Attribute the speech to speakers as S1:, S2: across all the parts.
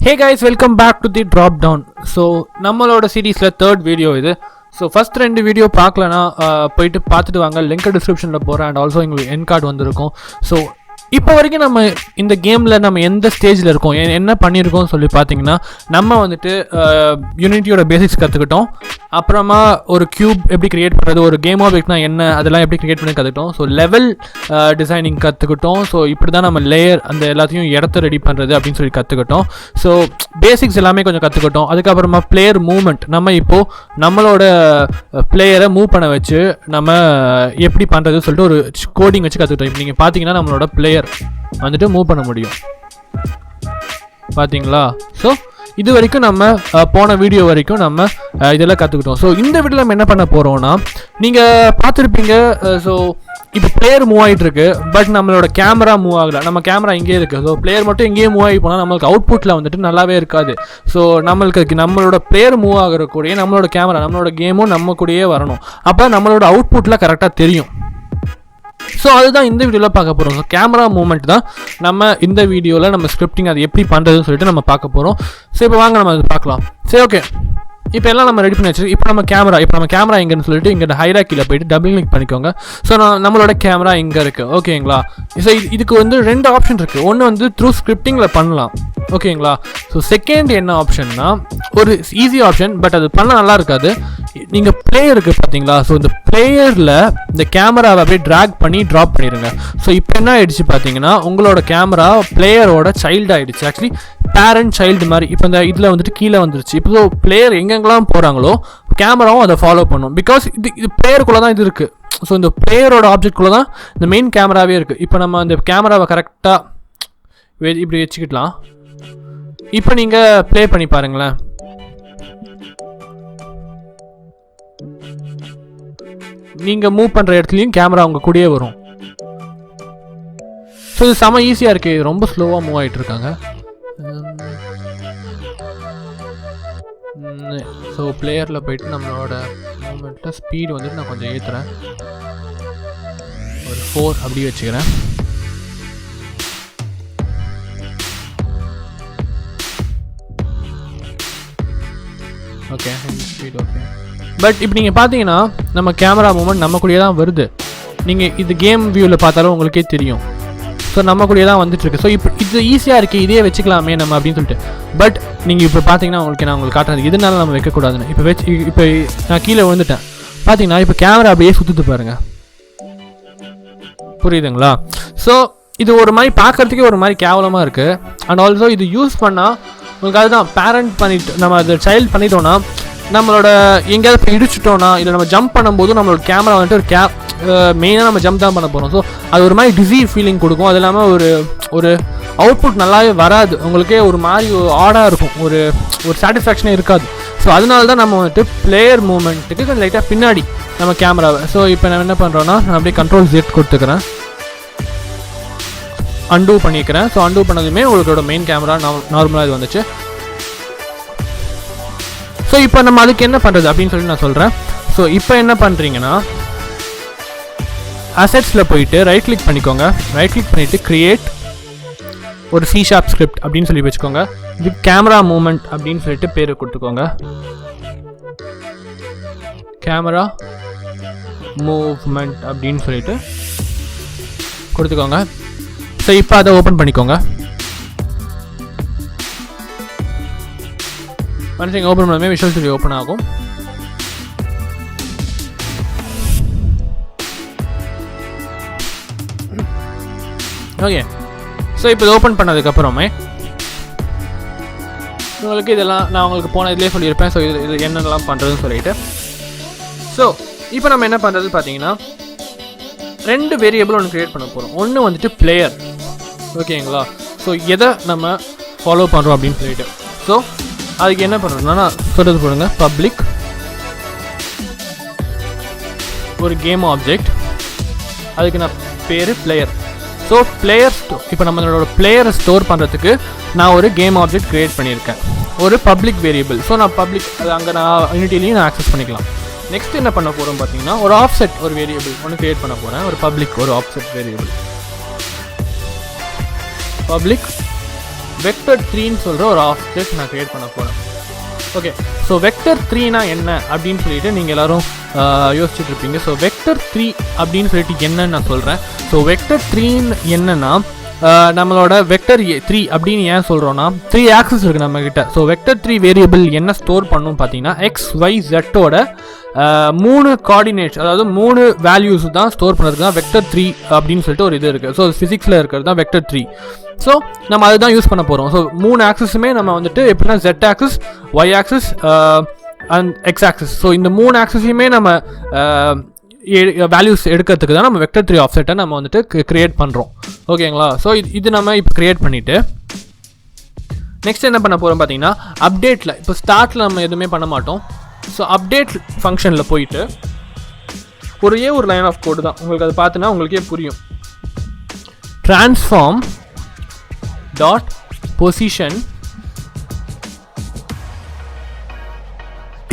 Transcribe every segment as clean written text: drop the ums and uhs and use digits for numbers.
S1: Hey guys, welcome back to the drop down. So நம்மளோட சீரிஸ்ல third video இது. So first 2 video பார்க்கலன்னா போயிட்டு பார்த்துட்டு வாங்க, லிங்க் டிஸ்கிரிப்ஷனில் போகிறேன். அண்ட் ஆல்சோ எங்களுக்கு என் கார்டு வந்திருக்கும். ஸோ இப்போ வரைக்கும் நம்ம இந்த கேமில் நம்ம எந்த ஸ்டேஜில் இருக்கோம், என்ன பண்ணியிருக்கோம்னு சொல்லி பார்த்தீங்கன்னா, நம்ம வந்துட்டு யூனிட்டியோட பேசிக்ஸ் கற்றுக்கிட்டோம். அப்புறமா ஒரு க்யூப் எப்படி க்ரியேட் பண்ணுறது, ஒரு கேம் ஆப்ஜெக்ட்னா என்ன, அதெல்லாம் எப்படி க்ரியேட் பண்ணி கற்றுக்கிட்டோம். ஸோ லெவல் டிசைனிங் கற்றுக்கிட்டோம். ஸோ இப்படி தான் நம்ம லேயர் அந்த எல்லாத்தையும் இடத்த ரெடி பண்ணுறது அப்படின்னு சொல்லி கற்றுக்கிட்டோம். ஸோ பேசிக்ஸ் எல்லாமே கொஞ்சம் கற்றுக்கிட்டோம். அதுக்கப்புறமா பிளேயர் மூவ்மெண்ட், நம்ம இப்போது நம்மளோட பிளேயரை மூவ் பண்ண வச்சு நம்ம எப்படி பண்ணுறது சொல்லிட்டு ஒரு கோடிங் வச்சு கற்றுக்கிட்டோம். இப்போ நீங்கள் பார்த்தீங்கன்னா நம்மளோட பிளேயர் வந்துட்டு மூவ் பண்ண முடியும் பார்த்தீங்களா. ஸோ இது வரைக்கும் நம்ம போன வீடியோ வரைக்கும் நம்ம இதெல்லாம் கற்றுக்கிட்டோம். ஸோ இந்த வீடியோவில் நம்ம என்ன பண்ண போகிறோம்னா, நீங்கள் பார்த்துருப்பீங்க. ஸோ இப்போ பிளேயர் மூவ் ஆகிட்டு இருக்கு, பட் நம்மளோட கேமரா மூவ் ஆகலை. நம்ம கேமரா இங்கேயே இருக்குது. ஸோ பிளேயர் மட்டும் எங்கேயே மூவ் ஆகி போனால் நம்மளுக்கு அவுட்புட்டில் வந்துட்டு நல்லாவே இருக்காது. ஸோ நம்மளோட பிளேயர் மூவ் ஆகிற கூடயே நம்மளோட கேமரா, நம்மளோட கேமும் நம்ம கூடயே வரணும். அப்போ நம்மளோட அவுட்புட்டில் கரெக்டாக தெரியும். ஸோ அதுதான் இந்த வீடியோவில் பார்க்க போகிறோம். ஸோ கேமரா மூவ்மெண்ட் தான் நம்ம இந்த வீடியோவில் நம்ம ஸ்கிரிப்டிங் அது எப்படி பண்ணுறதுன்னு சொல்லிட்டு நம்ம பார்க்க போகிறோம். ஸோ இப்போ வாங்க நம்ம அது பார்க்கலாம். சரி, ஓகே. இப்போ எல்லாம் நம்ம ரெடி பண்ணி வச்சு, இப்போ நம்ம கேமரா எங்கன்னு சொல்லிட்டு இங்கே ஹைராக்கியில் போயிட்டு டபுள் கிளிக் பண்ணிக்கோங்க. ஸோ நம்மளோட கேமரா இங்கே இருக்குது, ஓகேங்களா. ஸோ இதுக்கு வந்து 2 ஆப்ஷன் இருக்குது. ஒன்று வந்து த்ரூ ஸ்கிரிப்டிங்கில் பண்ணலாம், ஓகேங்களா. ஸோ செகண்ட் என்ன ஆப்ஷன்னா, ஒரு ஈஸி ஆப்ஷன், பட் அது பண்ண நல்லா இருக்காது. நீங்கள் பிளேயருக்கு பார்த்தீங்களா, ஸோ இந்த பிளேயரில் இந்த கேமராவை அப்படியே ட்ராக் பண்ணி ட்ராப் பண்ணிடுங்க. ஸோ இப்போ என்ன ஆகிடுச்சு பார்த்தீங்கன்னா, உங்களோட கேமரா பிளேயரோட சைல்டு ஆகிடுச்சு. ஆக்சுவலி பேரண்ட் சைல்டு மாதிரி. இப்போ இந்த இதில் வந்துட்டு கீழே வந்துருச்சு. இப்போ பிளேயர் எங்கெங்கெல்லாம் போகிறாங்களோ கேமராவும் அதை ஃபாலோ பண்ணும். பிகாஸ் இது பிளேயருக்குள்ளே தான் இது இருக்குது. ஸோ இந்த பிளேயரோட ஆப்ஜெக்ட்குள்ளே தான் இந்த மெயின் கேமராவே இருக்குது. இப்போ நம்ம அந்த கேமராவை கரெக்டாக இப்படி வச்சுக்கிட்டலாம். இப்போ நீங்கள் ப்ளே பண்ணி பாருங்களேன். நீங்கள் மூவ் பண்ணுற இடத்துலையும் கேமரா உங்கள் கூடயே வரும். ஸோ இது செம ஈஸியாக இருக்குது. ரொம்ப ஸ்லோவாக மூவ் ஆகிட்டு இருக்காங்க. ஸோ பிளேயரில் போயிட்டு நம்மளோட மூமெண்ட்டில் ஸ்பீடு வந்துட்டு நான் கொஞ்சம் ஏற்றுறேன். ஒரு 4 அப்படி வச்சுக்கிறேன். Okay, speed okay. பட் இப்போ நீங்கள் பார்த்தீங்கன்னா நம்ம கேமரா மூமெண்ட் நம்ம கூடயே தான் வருது. நீங்கள் இது கேம் வியூவில் பார்த்தாலும் உங்களுக்கே தெரியும். ஸோ நம்ம கூடயே தான் வந்துட்டுருக்கு. ஸோ இப்போ இது ஈஸியாக இருக்குது, இதே வச்சுக்கலாமே நம்ம அப்படின்னு சொல்லிட்டு. பட் நீங்கள் இப்போ பார்த்தீங்கன்னா நான் உங்களுக்கு காட்டுறது இதனால நம்ம வைக்கக்கூடாதுன்னு. இப்போ நான் கீழே விழுந்துட்டேன் பார்த்தீங்கன்னா, இப்போ கேமரா அப்படியே சுற்றுது பாருங்கள், புரியுதுங்களா. ஸோ இது ஒரு மாதிரி பார்க்குறதுக்கே ஒரு மாதிரி கேவலமாக இருக்குது. அண்ட் ஆல்சோ இது யூஸ் பண்ணால் உங்களுக்கு அதுதான் பேரண்ட் பண்ணிட்டு நம்ம அதை சைல்டு பண்ணிட்டோன்னா, நம்மளோட எங்கேயாவது இடிச்சிட்டோன்னா, இல்லை நம்ம ஜம்ப் பண்ணும்போது நம்மளோட கேமரா வந்துட்டு ஒரு மெயினாக நம்ம ஜம்ப் தான் பண்ண போகிறோம். ஸோ அது ஒரு மாதிரி டிசி ஃபீலிங் கொடுக்கும். அது இல்லாமல் ஒரு அவுட்புட் நல்லாவே வராது. உங்களுக்கே ஒரு மாதிரி ஆடாக இருக்கும், ஒரு சாட்டிஸ்ஃபேக்ஷனே இருக்காது. ஸோ அதனால தான் நம்ம வந்துட்டு பிளேயர் மூமெண்ட்டுக்கு கொஞ்சம் லைட்டாக பின்னாடி நம்ம கேமராவை. ஸோ இப்போ நான் என்ன பண்ணுறோன்னா, நான் அப்படியே Ctrl Z கொடுத்துக்கிறேன், அன்டூ பண்ணிக்கிறேன். ஸோ அன்டூ பண்ணதுமே உங்களோட மெயின் கேமரா நார்மலாக இது வந்துச்சு. ஸோ இப்போ நம்ம அதுக்கு என்ன பண்ணுறது அப்படின்னு சொல்லி நான் சொல்கிறேன். ஸோ இப்போ என்ன பண்ணுறீங்கன்னா, அசெட்ஸில் போயிட்டு ரைட் கிளிக் பண்ணிக்கோங்க. ரைட் கிளிக் பண்ணிவிட்டு க்ரியேட் ஒரு C# ஸ்கிரிப்ட் அப்படின்னு சொல்லி வச்சுக்கோங்க. இது கேமரா மூமெண்ட் அப்படின்னு சொல்லிட்டு பேர் கொடுத்துக்கோங்க. கேமரா மூவ்மெண்ட் அப்படின்னு சொல்லிட்டு கொடுத்துக்கோங்க. ஸோ இப்போ அதை ஓப்பன் பண்ணிக்கோங்க. மனுஷங்க ஓப்பன் பண்ணாமே விஷுவல் ஸ்டுடியோ ஓப்பன் ஆகும். ஓகே. ஸோ இப்போ இது ஓப்பன் பண்ணதுக்கப்புறமே உங்களுக்கு இதெல்லாம் நான் உங்களுக்கு போன இதிலே சொல்லியிருப்பேன். ஸோ இது என்னென்னலாம் பண்ணுறதுன்னு சொல்லிட்டு. ஸோ இப்போ நம்ம என்ன பண்ணுறது பார்த்தீங்கன்னா, 2 வேரியபிள் ஒன்று க்ரியேட் பண்ண போகிறோம். ஒன்று வந்துட்டு பிளேயர், ஓகேங்களா. ஸோ எதை நம்ம ஃபாலோ பண்ணுறோம் அப்படின்னு சொல்லிட்டு. ஸோ அதுக்கு என்ன பண்ணுறோம்னா, நான் சொல்கிறது போடுங்க, பப்ளிக் ஒரு கேம் ஆப்ஜெக்ட், அதுக்கு நான் பேர் பிளேயர். ஸோ பிளேயர் இப்போ நம்மளோட பிளேயரை ஸ்டோர் பண்ணுறதுக்கு நான் ஒரு கேம் ஆப்ஜெக்ட் க்ரியேட் பண்ணியிருக்கேன், ஒரு பப்ளிக் வேரியபிள். ஸோ நான் பப்ளிக் அது அங்கே நான் யூனிட்டிலையும் நான் ஆக்சஸ் பண்ணிக்கலாம். நெக்ஸ்ட் என்ன பண்ண போகிறோம் பார்த்தீங்கன்னா, ஒரு ஆஃப்செட் ஒரு வேரியபிள் ஒன்று க்ரியேட் பண்ண போகிறேன். ஒரு பப்ளிக் ஒரு ஆஃப்செட் வேரியபிள், பப்ளிக் வெக்டர் 3ன்னு சொல்கிற ஒரு ஆப்ஜெக்ட் நான் க்ரியேட் பண்ண போகிறேன். ஓகே, ஸோ வெக்டர் 3னா என்ன அப்படின்னு சொல்லிட்டு நீங்கள் எல்லோரும் யோசிச்சுட்டு இருப்பீங்க. ஸோ வெக்டர் 3 அப்படின்னு சொல்லிட்டு என்னன்னு நான் சொல்கிறேன். ஸோ வெக்டர் 3 என்னன்னா நம்மளோட வெக்டர் 3 அப்படின்னு ஏன் சொல்கிறோன்னா 3 ஆக்சஸ் இருக்குது நம்மக்கிட்ட. ஸோ வெக்டர் 3 வேரியபிள் என்ன ஸ்டோர் பண்ணும் பார்த்தீங்கன்னா XYZோட 3 கோஆர்டினேட்ஸ், அதாவது 3 வேல்யூஸ் தான் ஸ்டோர் பண்ணுறது தான் வெக்டர் 3 அப்படின்னு சொல்லிட்டு ஒரு இது இருக்குது. ஸோ ஃபிசிக்ஸில் இருக்கிறது தான் வெக்டர் 3. ஸோ நம்ம அதுதான் யூஸ் பண்ண போகிறோம். ஸோ 3 ஆக்சஸுமே நம்ம வந்துட்டு எப்படின்னா Z access, Y access and X access. So இந்த 3 ஆக்சஸையுமே நம்ம வேல்யூஸ் எடுக்கிறதுக்கு தான் நம்ம வெக்டர் 3 ஆஃப்செட்டை நம்ம வந்துட்டு க்ரியேட் பண்ணுறோம். ஓகேங்களா? ஸோ இது நம்ம இப்போ க்ரியேட் பண்ணிவிட்டு நெக்ஸ்ட் என்ன பண்ண போகிறோம் பார்த்தீங்கன்னா அப்டேட்டில், இப்போ ஸ்டார்ட்டில் நம்ம எதுவுமே பண்ண மாட்டோம். ஸோ அப்டேட் ஃபங்க்ஷனில் போயிட்டு ஒரே ஒரு லைன் ஆஃப் கோடு தான், உங்களுக்கு அது பார்த்தினா உங்களுக்கே புரியும். Transform dot position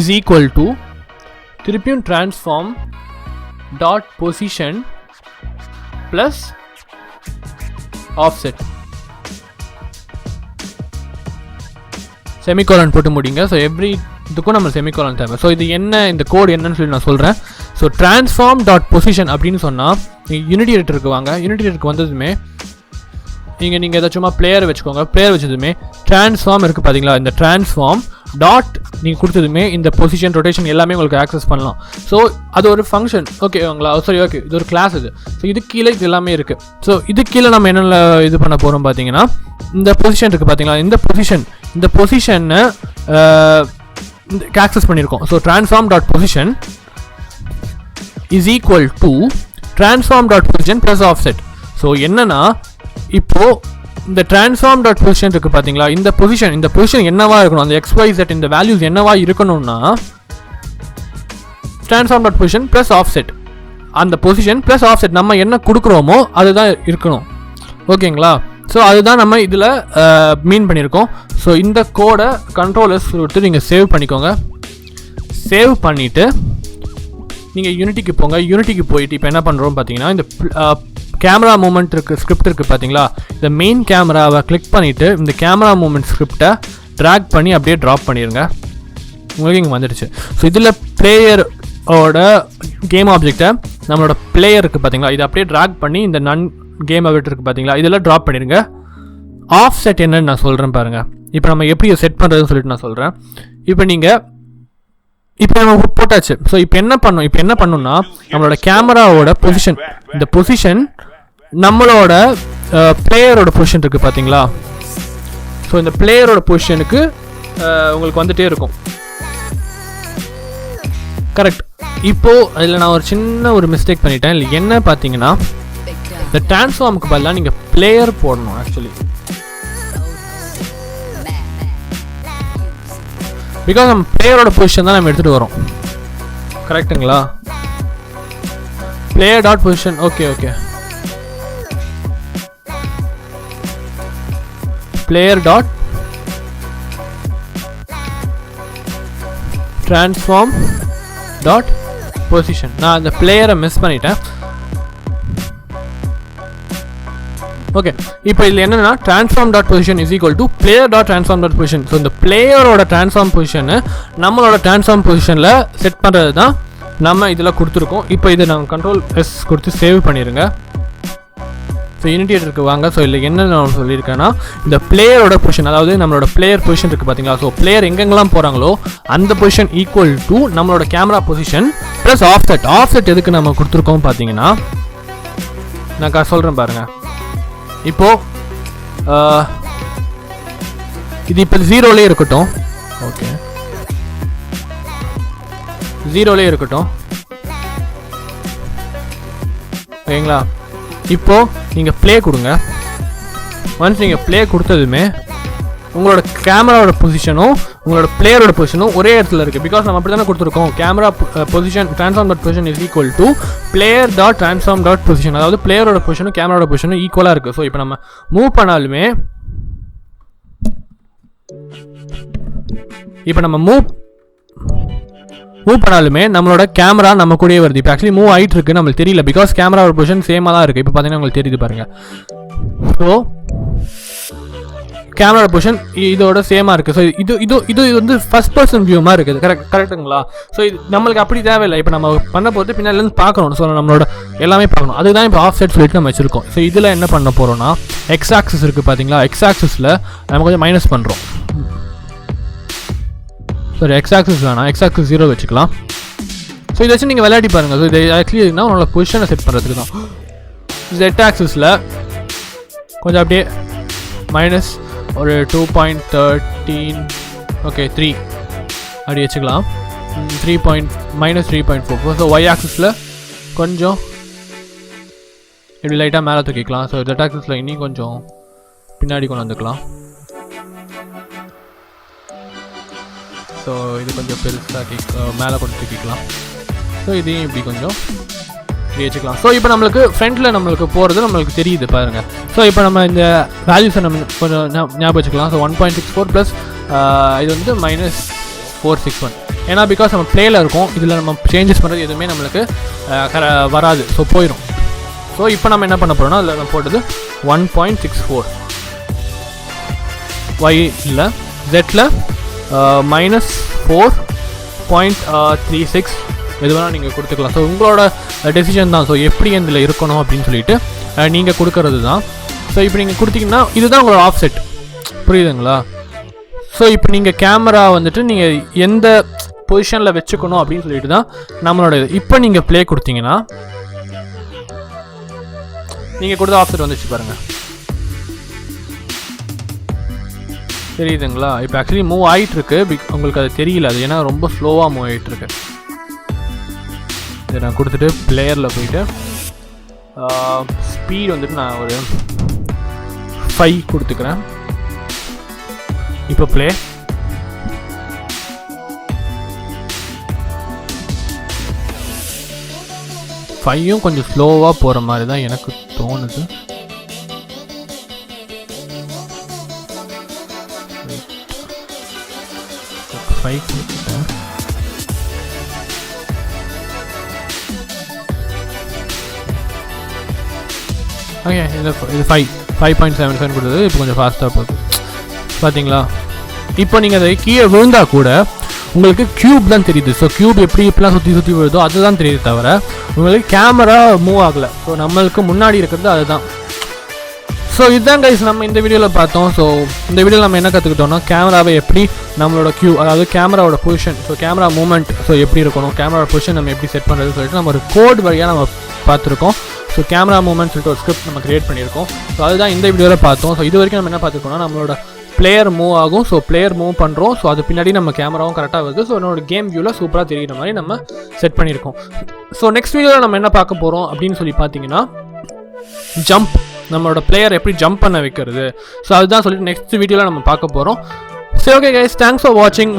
S1: is equal to திருப்பியும் transform dot position plus offset semicolon போட்டு முடிங்க. ஸோ எவ்ரி இதுக்கும் நம்ம செமிகோலன் தேவை. ஸோ இது என்ன, இந்த கோடு என்னன்னு சொல்லி நான் சொல்கிறேன். ஸோ ட்ரான்ஸ்ஃபார்ம் டாட் பொசிஷன் அப்படின்னு சொன்னால் நீங்கள் யூனிட்டி எடிட்டருக்கு வாங்க. யூனிட்டி எடிட்டருக்கு வந்ததுமே நீங்கள் ஏதாச்சும் பிளேயர் வச்சுக்கோங்க. பிளேயர் வச்சதுமே ட்ரான்ஸ்ஃபார்ம் இருக்குது பார்த்தீங்களா, இந்த ட்ரான்ஸ்ஃபார்ம் டாட் நீங்கள் கொடுத்ததுமே இந்த பொசிஷன், ரொட்டேஷன் எல்லாமே உங்களுக்கு ஆக்சஸ் பண்ணலாம். ஸோ அது ஒரு ஃபங்க்ஷன். ஓகேங்களா? சரி, ஓகே, இது ஒரு கிளாஸ் இது. ஸோ இது கீழே இது எல்லாமே இருக்குது. ஸோ இது கீழே நம்ம என்னென்ன இது பண்ண போகிறோம் பார்த்தீங்கன்னா இந்த பொசிஷன் இருக்குது பார்த்தீங்களா, இந்த பொசிஷனை ஆக்சஸ் பண்ணியிருக்கோம். So transform dot position is equal to transform dot position plus offset. So என்னன்னா இப்போது இந்த ட்ரான்ஸ்ஃபார்ம் டாட் பொசிஷன் இருக்குது பார்த்தீங்களா, இந்த பொசிஷன் என்னவா இருக்கணும், அந்த XYZ இந்த வேல்யூஸ் என்னவா இருக்கணும்னா transform dot position plus offset, அந்த பொசிஷன் ப்ளஸ் ஆஃப்செட் நம்ம என்ன கொடுக்குறோமோ அதுதான் இருக்கணும். ஓகேங்களா? ஸோ அதுதான் நம்ம இதில் மீன் பண்ணியிருக்கோம். ஸோ இந்த கோடை கண்ட்ரோலர்ஸ் கொடுத்து நீங்கள் சேவ் பண்ணிக்கோங்க. சேவ் பண்ணிவிட்டு நீங்கள் யூனிட்டிக்கு போங்க. யூனிட்டிக்கு போயிட்டு இப்போ என்ன பண்ணுறோம் பார்த்தீங்கன்னா இந்த கேமரா மூமெண்ட் இருக்குது, ஸ்கிரிப்ட் இருக்குது பார்த்தீங்களா, இந்த மெயின் கேமராவை கிளிக் பண்ணிவிட்டு இந்த கேமரா மூமெண்ட் ஸ்கிரிப்டை ட்ராக் பண்ணி அப்படியே ட்ராப் பண்ணிடுங்க. உங்களுக்கு இங்கே வந்துடுச்சு. ஸோ இதில் பிளேயரோட கேம் ஆப்ஜெக்டை நம்மளோட பிளேயர் இருக்குது பார்த்தீங்களா, இதை அப்படியே ட்ராக் பண்ணி இந்த கேம் ஆப்ஜெக்ட் இருக்குது பார்த்தீங்களா, இதெல்லாம் ட்ராப் பண்ணிடுங்க. ஆஃப் செட் என்னன்னு நான் சொல்கிறேன் பாருங்கள். இப்போ நம்ம எப்படி செட் பண்ணுறதுன்னு சொல்லிட்டு நான் சொல்கிறேன். இப்போ நம்ம போட்டாச்சு. ஸோ இப்போ என்ன பண்ணணும்னா நம்மளோட கேமராவோட பொசிஷன், இந்த பொசிஷன் நம்மளோட பிளேயரோட பொசிஷன் இருக்குது பார்த்தீங்களா, ஸோ இந்த பிளேயரோட பொசிஷனுக்கு உங்களுக்கு வந்துகிட்டே இருக்கும். கரெக்ட். இப்போது அதில் நான் ஒரு சின்ன மிஸ்டேக் பண்ணிட்டேன். இல்லை என்ன பார்த்தீங்கன்னா இந்த ட்ரான்ஸ்ஃபார்முக்கு பதிலாக நீங்கள் பிளேயர் போடணும். ஆக்சுவலி பிகாஸ் நம்ம பிளேயரோட பொசிஷன் தான் நம்ம எடுத்துகிட்டு வரோம். கரெக்டுங்களா? Player dot position. Okay player dot transform dot position. நான் அந்த பிளேயரை மிஸ் பண்ணிட்டேன். ஓகே, இப்போ இதில் என்னென்னா transform dot position is equal to player dot transform dot position. So இந்த பிளேயரோட ட்ரான்ஸ்ஃபார்ம் பொசிஷனை நம்மளோட ட்ரான்ஸ்ஃபார்ம் பொசிஷனில் செட் பண்ணுறது தான் நம்ம இதில் கொடுத்துருக்கோம். இப்போ இதை நாங்கள் கண்ட்ரோல் எஸ் கொடுத்து சேவ் பண்ணிடுங்க. ஸோ யூனிட்டி எடிட்டருக்கு வாங்க. ஸோ இல்லை என்ன நான் சொல்லியிருக்கேன்னா இந்த பிளேயரோட பொசிஷன், அதாவது நம்மளோட பிளேயர் பொசிஷன் இருக்குது பார்த்தீங்களா, ஸோ பிளேயர் எங்கெங்கெல்லாம் போகிறாங்களோ அந்த பொசிஷன் ஈக்குவல் டு நம்மளோட camera position plus offset. Offset எதுக்கு நம்ம கொடுத்துருக்கோம் பார்த்தீங்கன்னா நான் சொல்கிறேன் பாருங்கள். இப்போது இது இப்போ 0லே இருக்கட்டும். ஓகே, 0லே இருக்கட்டும். ஓகேங்களா? இப்போது நீங்கள் ப்ளே கொடுங்க. ஒன்ஸ் நீங்கள் ப்ளே கொடுத்ததுமே உங்களோட கேமராவோட பொசிஷனும் உங்களோட பிளேயரோட பொசிஷனும் ஒரே இடத்துல இருக்குது. பிகாஸ் நம்ம அப்படி தானே கொடுத்துருக்கோம். Camera position transform dot position is equal to player dot transform dot position. அதாவது பிளேயரோட பொசிஷனும் கேமராவோட பொசிஷனும் ஈக்குவலாக இருக்குது. ஸோ இப்போ நம்ம மூவ் பண்ணாலுமே நம்மளோட கேமரா நம்ம கூடயே வருது. இப்போ ஆக்சுவலி மூவ் ஆகிட்டு இருக்கு, நம்மளுக்கு தெரியல. பிகாஸ் கேமராவோட பொசிஷன் சேமாக தான் இருக்குது. இப்போ பார்த்தீங்கன்னா உங்களுக்கு தெரியுது பாருங்கள். ஸோ கேமரா பொசிஷன் இதோட சேமாக இருக்குது. ஸோ இது வந்து ஃபர்ஸ்ட் பர்சன் வியூ மாதிரி இருக்குது. கரெக்டுங்களா? ஸோ இது நம்மளுக்கு அப்படி தேவையில்லை. இப்போ நம்ம பண்ண போகிறது பின்னாடிலேருந்து பார்க்கணும். ஸோ நம்மளோட எல்லாமே பார்க்கணும். அதுதான் இப்போ ஆஃப் செட் சொல்லிட்டு நம்ம வச்சுருக்கோம். ஸோ இதில் என்ன பண்ண போகிறோம்னா எக்ஸ் ஆக்சிஸ் இருக்குது பார்த்தீங்களா? எக்ஸ் ஆக்சிஸில் நம்ம கொஞ்சம் மைனஸ் பண்ணுறோம். சாரி, எக்ஸ் ஆக்சிஸ் வேணாம், எக்ஸ் ஆக்சிஸ் 0 வச்சுக்கலாம். ஸோ இதை வச்சு நீங்கள் விளையாடி பாருங்கள். ஸோ இது ஆக்சுவலி என்ன உங்களோட பொசிஷனை செட் பண்ணுறதுக்கு தான். ஜெட் ஆக்சிஸில் கொஞ்சம் அப்படியே மைனஸ் ஒரு 2.13 ஓகே 3 அப்படி வச்சுக்கலாம். -3.44. ஸோ ஒய் ஆக்சிஸில் கொஞ்சம் இப்படி லைட்டாக மேலே தூக்கிக்கலாம். ஸோ ஜெட் ஆக்சிஸில் இன்னும் கொஞ்சம் பின்னாடி கொண்டு வந்துக்கலாம். ஸோ இது கொஞ்சம் பெருசாக மேலே கொண்டு தூக்கிக்கலாம். ஸோ இதையும் இப்படி கொஞ்சம் இப்படி வச்சுக்கலாம். ஸோ இப்போ நம்மளுக்கு ஃப்ரண்ட்டில் நம்மளுக்கு போகிறது நம்மளுக்கு தெரியுது பாருங்கள். ஸோ இப்போ நம்ம இந்த வேல்யூஸை நம்ம கொஞ்சம் ஞாபகம் வச்சுக்கலாம். ஸோ 1.64 ப்ளஸ் இது வந்து -461. ஏன்னா பிகாஸ் நம்ம ப்ளேயில் இருக்கோம். இதில் நம்ம சேஞ்சஸ் பண்ணுறது எதுவுமே நம்மளுக்கு வராது. ஸோ போயிடும். ஸோ இப்போ நம்ம என்ன பண்ண போகிறோம்னா அதில் நம்ம போட்டது 1.64 ஒய் இல்லை ஜெட்டில் -4.36 எது வேணால் நீங்கள் கொடுத்துக்கலாம். ஸோ உங்களோட டெசிஷன் தான். ஸோ எப்படி இதில் இருக்கணும் அப்படின்னு சொல்லிட்டு நீங்கள் கொடுக்கறது தான். ஸோ இப்போ நீங்கள் கொடுத்தீங்கன்னா இதுதான் உங்களோட ஆஃப் செட். புரியுதுங்களா? ஸோ இப்போ நீங்கள் கேமரா வந்துட்டு நீங்கள் எந்த பொசிஷனில் வச்சுக்கணும் அப்படின்னு சொல்லிட்டு தான் நம்மளோட இது. இப்போ நீங்கள் ப்ளே கொடுத்தீங்கன்னா நீங்கள் கொடுத்த ஆஃப் செட் வந்துச்சு பாருங்கள். தெரியுதுங்களா? இப்போ ஆக்சுவலி மூவ் ஆகிட்டுருக்கு. உங்களுக்கு அது தெரியல. அது ஏன்னா ரொம்ப ஸ்லோவாக மூவ் ஆகிட்டுருக்கு. இதை நான் கொடுத்துட்டு பிளேயரில் போயிட்டு ஸ்பீட் வந்துட்டு நான் ஒரு 5 கொடுத்துக்கிறேன். இப்போ ப்ளே. ஃபையும் கொஞ்சம் ஸ்லோவாக போகிற மாதிரி தான் எனக்கு தோணுது. ஃபைவ் கொடுத்துட்டேன். ஓகே, இது 5.77 கொடுத்தது. இப்போ கொஞ்சம் ஃபாஸ்ட்டாக போகுது பார்த்தீங்களா? இப்போ நீங்கள் அதை கீழே விழுந்தால் கூட உங்களுக்கு க்யூப் தான் தெரியுது. ஸோ க்யூப் எப்படி இப்படிலாம் சுற்றி விழுதோ அதுதான் தெரியுது தவிர உங்களுக்கு கேமரா மூவ் ஆகலை. ஸோ நம்மளுக்கு முன்னாடி இருக்கிறது அதுதான். ஸோ இதுதான் கைஸ் நம்ம இந்த வீடியோவில் பார்த்தோம். ஸோ இந்த வீடியோவில் நம்ம என்ன கற்றுக்கிட்டோம்னா கேமராவை எப்படி நம்மளோட அதாவது கேமராவோட position, so camera movement so எப்படி இருக்கணும், கேமரா பொசிஷன் நம்ம எப்படி செட் பண்ணுறதுன்னு சொல்லிட்டு நம்ம ஒரு கோட் வழியாக நம்ம பார்த்துருக்கோம். ஸோ கேமரா மூவ்மெண்ட் சொல்லிட்டு ஒரு ஸ்கிரிப்ட் நம்ம கிரியேட் பண்ணியிருக்கோம். ஸோ அதுதான் இந்த வீடியோவில் பார்த்தோம். ஸோ இது வரைக்கும் நம்ம என்ன பார்த்துருக்கோம்னா நம்மளோட பிளேயர் மூவ் ஆகும். ஸோ பிளேயர் மூவ் பண்ணுறோம். ஸோ அது பின்னாடி நம்ம கேமராவும் கரெக்டாக வருது. ஸோ என்னோட கேம் வியூவில் சூப்பராக தெரிகிற மாதிரி நம்ம செட் பண்ணியிருக்கோம். ஸோ நெக்ஸ்ட் வீடியோவில் நம்ம என்ன பார்க்க போகிறோம் அப்படின்னு சொல்லி பார்த்தீங்கன்னா ஜம்ப், நம்மளோட பிளேயர் எப்படி ஜம்ப் பண்ண வைக்கிறது. ஸோ அதுதான் சொல்லிட்டு நெக்ஸ்ட் வீடியோவில் நம்ம பார்க்க போகிறோம். சரி, ஓகே கைஸ், தேங்க்ஸ் ஃபார் வாட்சிங்.